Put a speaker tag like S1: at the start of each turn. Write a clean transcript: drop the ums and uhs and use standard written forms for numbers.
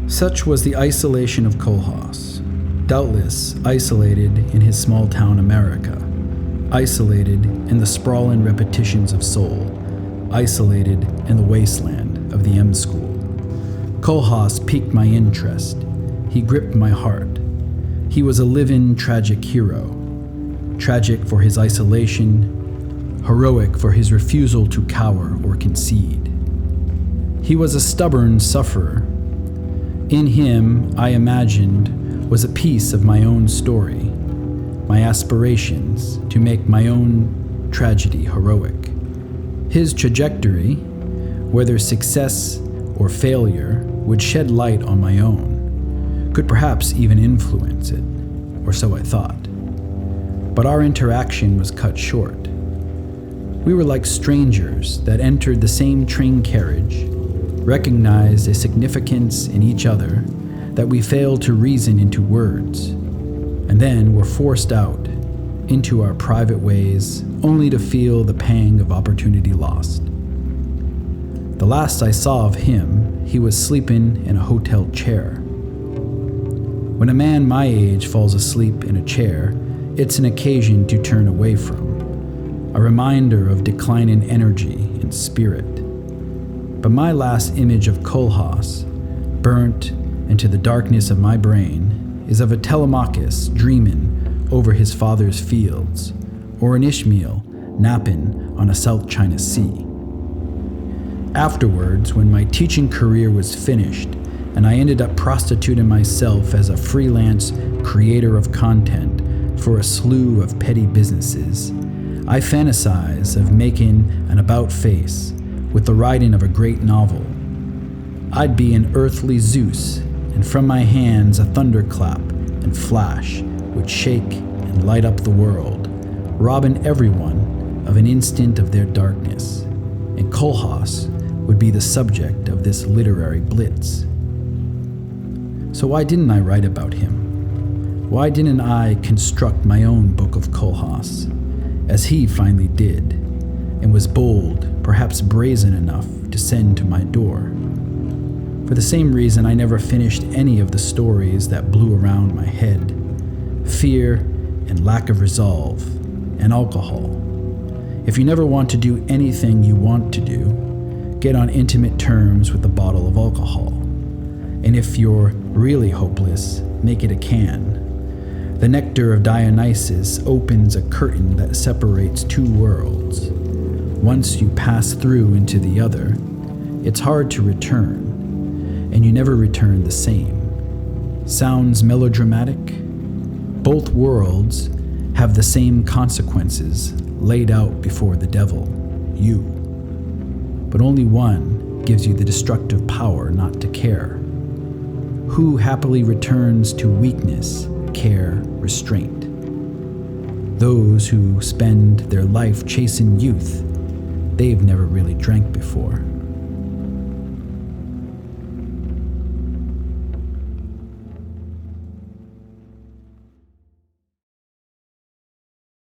S1: Such was the isolation of Kohlhaas, doubtless isolated in his small-town America, isolated in the sprawling repetitions of Seoul, isolated in the wasteland of the M School. Kohlhaas piqued my interest. He gripped my heart. He was a living, tragic hero. Tragic for his isolation, heroic for his refusal to cower or concede. He was a stubborn sufferer. In him, I imagined, was a piece of my own story, my aspirations to make my own tragedy heroic. His trajectory, whether success or failure, would shed light on my own, could perhaps even influence it, or so I thought. But our interaction was cut short. We were like strangers that entered the same train carriage, recognized a significance in each other that we failed to reason into words, and then were forced out into our private ways only to feel the pang of opportunity lost. The last I saw of him, he was sleeping in a hotel chair. When a man my age falls asleep in a chair, it's an occasion to turn away from, a reminder of declining energy and spirit. But my last image of Kohlhaas, burnt into the darkness of my brain, is of a Telemachus dreaming over his father's fields, or an Ishmael napping on a South China Sea. Afterwards, when my teaching career was finished, and I ended up prostituting myself as a freelance creator of content for a slew of petty businesses, I fantasize of making an about-face with the writing of a great novel. I'd be an earthly Zeus, and from my hands a thunderclap and flash would shake and light up the world, robbing everyone of an instant of their darkness, and Kohlhaas would be the subject of this literary blitz. So why didn't I write about him? Why didn't I construct my own book of Kohlhaas, as he finally did, and was bold, perhaps brazen enough to send to my door? For the same reason I never finished any of the stories that blew around my head: fear and lack of resolve, and alcohol. If you never want to do anything you want to do, get on intimate terms with a bottle of alcohol. And if you're really hopeless, make it a can. The nectar of Dionysus opens a curtain that separates two worlds. Once you pass through into the other, it's hard to return, and you never return the same. Sounds melodramatic? Both worlds have the same consequences laid out before the devil, you. But only one gives you the destructive power not to care. Who happily returns to weakness, care, restraint? Those who spend their life chasing youth they've never really drank before.